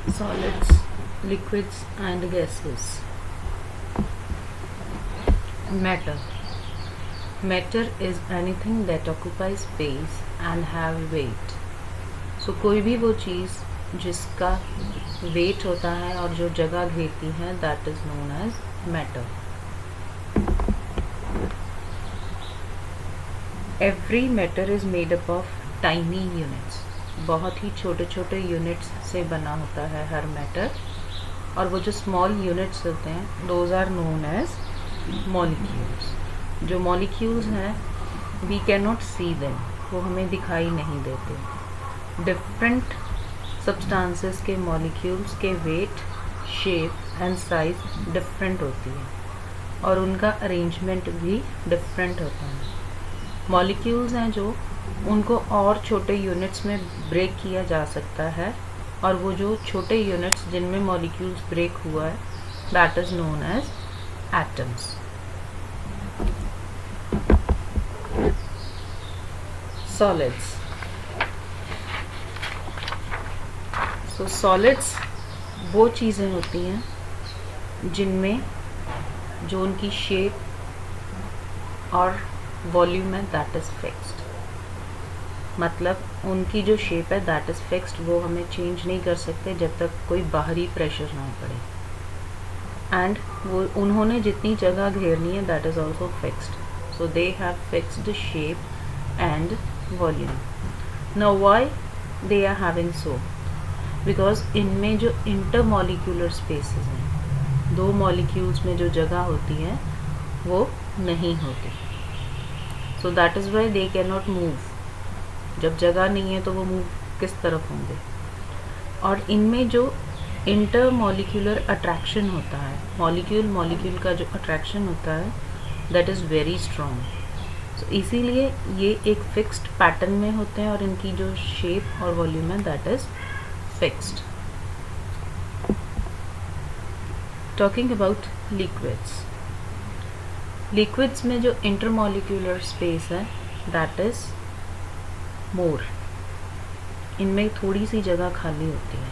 Solids, liquids and gases. Matter. Matter is anything that occupies space and have weight. So कोई भी वो चीज़ जिसका weight होता है और जो जगह घेरती है, that is known as matter. Every matter is made up of tiny units. बहुत ही छोटे छोटे यूनिट्स से बना होता है हर मैटर, और वो जो स्मॉल यूनिट्स होते हैं those are known as molecules. जो मॉलिक्यूल्स हैं we can not see them, वो हमें दिखाई नहीं देते. डिफरेंट सब्सटेंसेस के मॉलिक्यूल्स के weight, shape and size different होती है और उनका अरेंजमेंट भी डिफरेंट होता है. मॉलिक्यूल्स हैं जो उनको और छोटे यूनिट्स में ब्रेक किया जा सकता है, और वो जो छोटे यूनिट्स जिनमें मॉलिक्यूल्स ब्रेक हुआ है that is known as atoms. Solids. So solids वो चीज़ें होती हैं जिनमें जो उनकी शेप और वॉल्यूम है दैट इज़ फिक्स्ड. मतलब उनकी जो शेप है दैट इज़ फिक्स्ड, वो हमें चेंज नहीं कर सकते जब तक कोई बाहरी प्रेशर ना पड़े. एंड वो उन्होंने जितनी जगह घेरनी है that is also fixed. So they have fixed shape and volume. Now why they are having so? Because इनमें जो इंटरमॉलिक्यूलर स्पेसेस हैं, दो मॉलिक्यूल्स में जो जगह होती है वो नहीं होती. सो that is why they can not move. जब जगह नहीं है तो वो मूव किस तरफ होंगे. और इनमें जो इंटर मॉलिक्यूलर अट्रैक्शन होता है, मॉलिक्यूल का जो अट्रैक्शन होता है दैट इज़ वेरी स्ट्रॉन्ग. सो इसीलिए ये एक फिक्स्ड पैटर्न में होते हैं और इनकी जो शेप और वॉल्यूम है that is fixed. Talking about liquids. Liquids में जो इंटरमॉलिक्यूलर स्पेस है दैट इज़ मोर. इनमें थोड़ी सी जगह खाली होती है.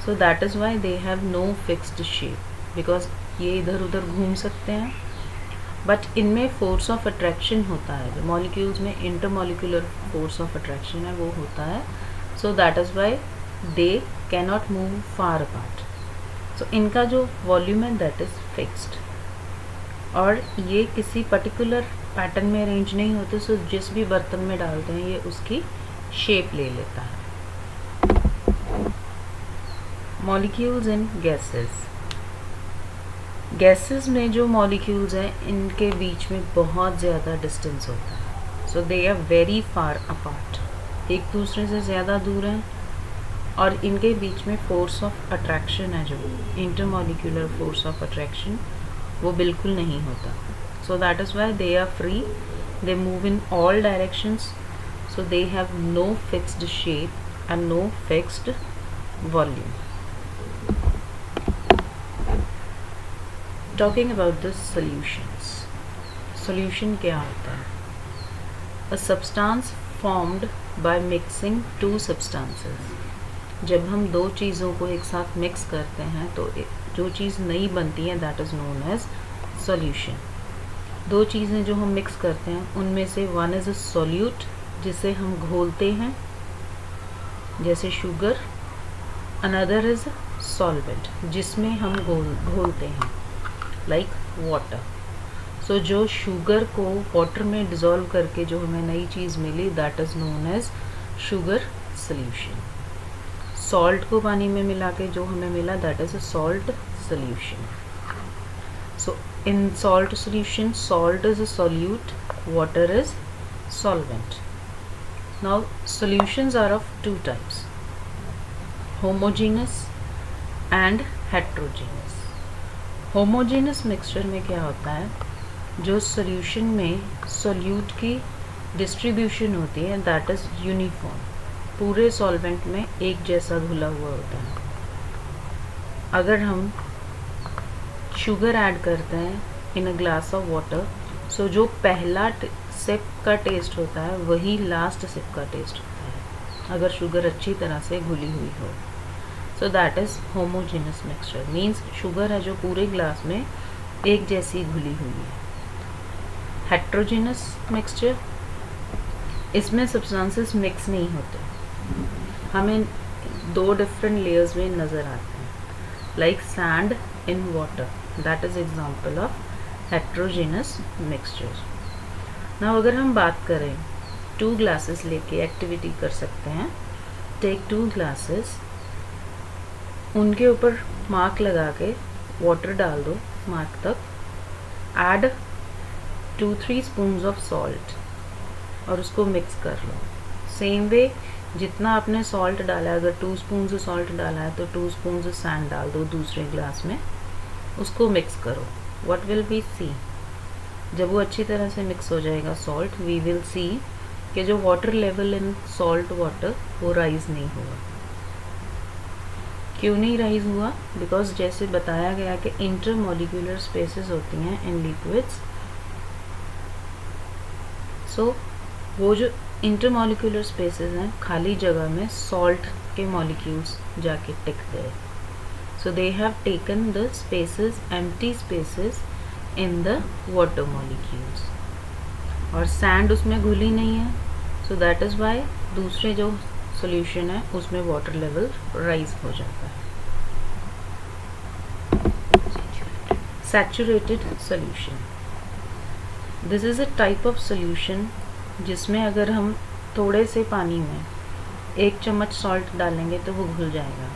So that is why they have no fixed shape, because ये इधर उधर घूम सकते हैं. बट इनमें फोर्स ऑफ अट्रैक्शन होता है, जो मॉलिक्यूल्स में इंटरमॉलिक्यूलर फोर्स ऑफ अट्रैक्शन है वो होता है. So that is why they can not move far apart. So इनका जो वॉल्यूम है दैट इज़ फिक्स्ड, और ये किसी पर्टिकुलर पैटर्न में अरेंज नहीं होते. सो जिस भी बर्तन में डालते हैं ये उसकी शेप ले लेता है. Molecules in gases. गैसेस में जो मॉलिक्यूल्स हैं इनके बीच में बहुत ज़्यादा डिस्टेंस होता है. So they are very far apart, एक दूसरे से ज़्यादा दूर हैं, और इनके बीच में फोर्स ऑफ अट्रैक्शन है, जो इंटरमॉलिक्यूलर फोर्स ऑफ अट्रैक्शन, वो बिल्कुल नहीं होता. So that is why they are free, they move in all directions. So they have no fixed shape and no fixed volume. Talking about the solutions. Solution क्या होता है? A substance formed by mixing two substances. जब हम दो चीज़ों को एक साथ मिक्स करते हैं तो जो चीज़ नई बनती है that is known as solution. दो चीज़ें जो हम मिक्स करते हैं उनमें से वन इज़ अ सॉल्यूट, जिसे हम घोलते हैं जैसे शुगर. अनदर इज़ सॉल्वेंट, जिसमें हम घोलते हैं लाइक वाटर. सो जो शुगर को वाटर में डिज़ोल्व करके जो हमें नई चीज़ मिली that is known as sugar solution. Salt को पानी में मिला के जो हमें मिला that is a salt solution. So in salt solution, salt is a solute, water is solvent. Now solutions are of two types, homogeneous and heterogeneous. homogeneous mixture में क्या होता है, जो solution में solute की distribution होती है that is uniform, पूरे solvent में एक जैसा घुला हुआ होता है. अगर हम शुगर ऐड करते हैं इन अ ग्लास ऑफ वाटर, सो जो पहला सिप का टेस्ट होता है वही लास्ट सिप का टेस्ट होता है, अगर शुगर अच्छी तरह से घुली हुई हो. सो that is homogeneous mixture, means sugar है जो पूरे ग्लास में एक जैसी घुली हुई है। हेट्रोजेनस मिक्सचर, इसमें सब्सटेंसेस मिक्स नहीं होते, हमें दो डिफरेंट लेयर्स में नज़र आते हैं, like sand in water, that is example of heterogeneous mixture. Now अगर हम बात करें 2 ग्लासेस लेके एक्टिविटी कर सकते हैं, टेक 2 ग्लासेस, उनके ऊपर मार्क लगा के वाटर डाल दो मार्क तक, ऐड 2-3 स्पून्स ऑफ सॉल्ट और उसको मिक्स कर लो। सेम वे जितना आपने सॉल्ट डाला है, अगर 2 स्पून सॉल्ट डाला है तो 2 स्पून सैंड डाल दो दूसरे ग्लास में, उसको मिक्स करो। व्हाट विल वी सी, जब वो अच्छी तरह से मिक्स हो जाएगा सॉल्ट, वी विल सी कि जो water level in salt water वो राइज नहीं हुआ। क्यों नहीं राइज हुआ? बिकॉज जैसे बताया गया कि इंटरमॉलिक्यूलर स्पेसेस होती हैं इन लिक्विड्स, सो वो जो इंटरमॉलिक्यूलर स्पेसेस हैं खाली जगह में सॉल्ट के मॉलिक्यूल्स जाके टिक गए, so they have taken the spaces, empty spaces in the water molecules, और सैंड उसमें घुली नहीं है, सो दैट इज़ वाई दूसरे जो सॉल्यूशन है उसमें वाटर लेवल राइज हो जाता है। Saturated solution, this is a type of solution जिसमें अगर हम थोड़े से पानी में 1 चम्मच सॉल्ट डालेंगे तो वो घुल जाएगा,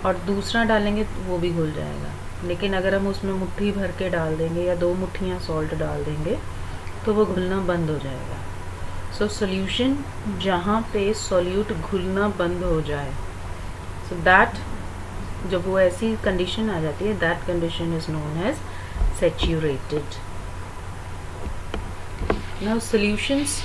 और दूसरा डालेंगे तो वो भी घुल जाएगा, लेकिन अगर हम उसमें मुट्ठी भर के डाल देंगे या 2 मुट्ठियाँ सॉल्ट डाल देंगे तो वो घुलना बंद हो जाएगा। सो सॉल्यूशन जहाँ पे सॉल्यूट घुलना बंद हो जाए, सो दैट, जब वो ऐसी कंडीशन आ जाती है, that condition is known as saturated. Now solutions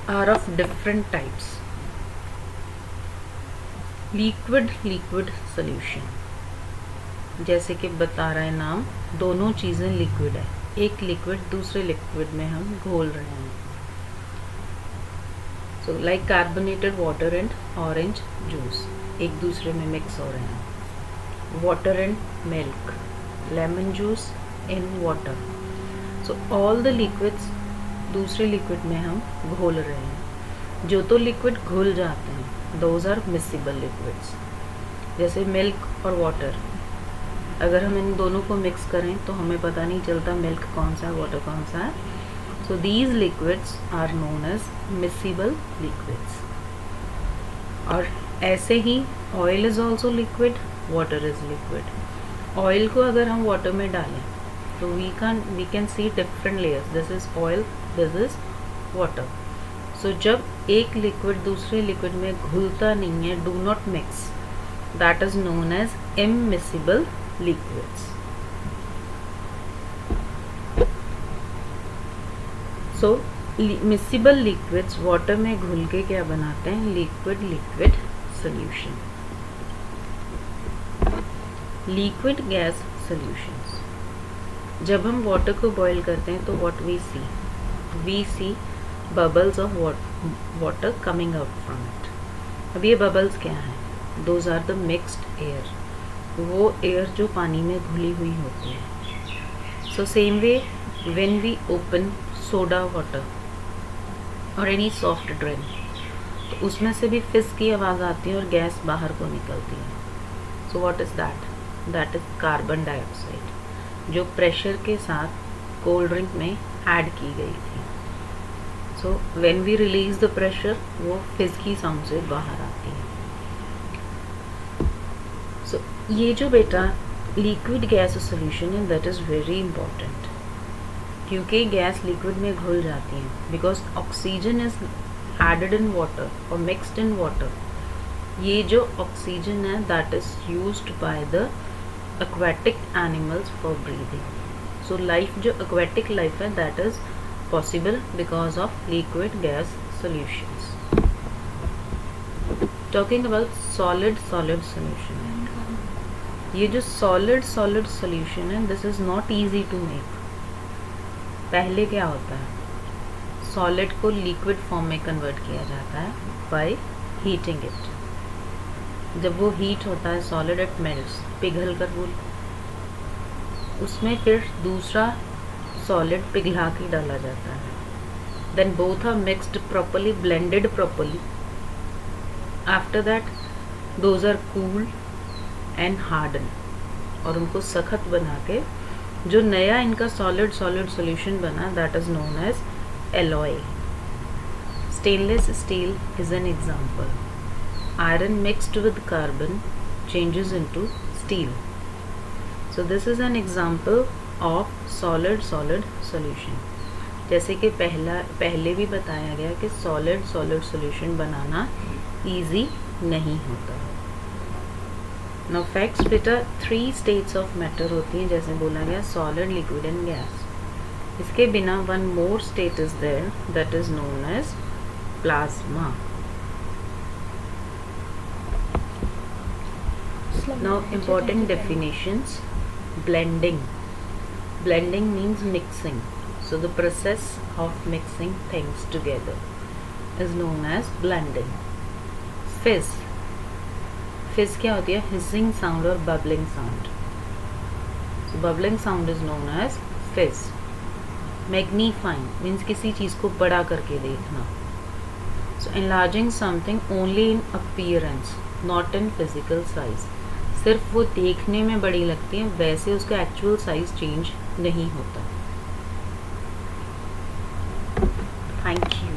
are of different types. Liquid solution, जैसे कि बता रहा है नाम, दोनों चीज़ें लिक्विड है, एक लिक्विड दूसरे लिक्विड में हम घोल रहे हैं। So like carbonated water and orange juice एक दूसरे में मिक्स हो रहे हैं, water and milk, lemon juice in water, so all the liquids दूसरे लिक्विड में हम घोल रहे हैं। जो तो लिक्विड घुल जाते हैं, दोज आर मिक्सिबल लिक्विड्स, जैसे मिल्क और वाटर, अगर हम इन दोनों को मिक्स करें तो हमें पता नहीं चलता मिल्क कौन सा है वाटर कौन सा है, so these liquids are known as miscible liquids. और ऐसे ही oil is also liquid, water is liquid. Oil को अगर हम वाटर में डालें तो we can see different layers, this is oil, this is water. So जब एक लिक्विड दूसरे लिक्विड में घुलता नहीं है, do not mix, that is known as immiscible liquids. So miscible liquids water में घुल के क्या बनाते हैं, liquid solution. Liquid gas solutions, जब हम वाटर को बॉईल करते हैं तो what we see bubbles of water coming out from it. अब ये bubbles क्या हैं? Those are the mixed air, वो एयर जो पानी में घुली हुई होती है। So same way when we open soda water और एनी सॉफ्ट ड्रिंक, तो उसमें से भी फिस की आवाज़ आती है और गैस बाहर को निकलती है। So what is that? That is carbon dioxide, जो प्रेशर के साथ कोल्ड ड्रिंक में ऐड की गई थी। So when we release the pressure, वो फिस की साउंड से बाहर आती है। ये जो बेटा लिक्विड गैस सॉल्यूशन है, दैट इज़ वेरी इंपॉर्टेंट, क्योंकि गैस लिक्विड में घुल जाती है, because oxygen is added in water और मिक्सड इन वाटर। ये जो ऑक्सीजन है that is used by the aquatic animals for breathing. So life जो एक्वेटिक लाइफ है that is possible because of liquid gas solutions. Talking about solid solution, ये जो solid solution है, this is not easy to make. पहले क्या होता है, solid को लिक्विड फॉर्म में कन्वर्ट किया जाता है बाय हीटिंग इट. जब वो हीट होता है सॉलिड इट मेल्ट्स, पिघल कर वो उसमें फिर दूसरा सॉलिड पिघला के डाला जाता है. Then both are mixed properly, blended properly. After that those are cooled and harden, और उनको सख्त बना के जो नया इनका सॉलिड सॉल्यूशन बना, that is known as alloy. Stainless steel is an example. Iron mixed with carbon changes into steel. So this is an example of solid solution. जैसे कि पहले भी बताया गया कि solid solution बनाना easy नहीं होता. Now facts बेटा 3 states of matter होती हैं, जैसे बोला गया solid, liquid and gas. इसके बिना one more state is there, that is known as plasma. Now important definitions. Blending means mixing. So the process of mixing things together is known as blending. Fizz क्या होती है? Hissing sound और bubbling sound. So bubbling sound is known as fizz. Magnifying means किसी चीज़ को बड़ा करके देखना. So enlarging something only in appearance, not in physical size. सिर्फ वो देखने में बड़ी लगती है, वैसे उसका एक्चुअल साइज चेंज नहीं होता. Thank you.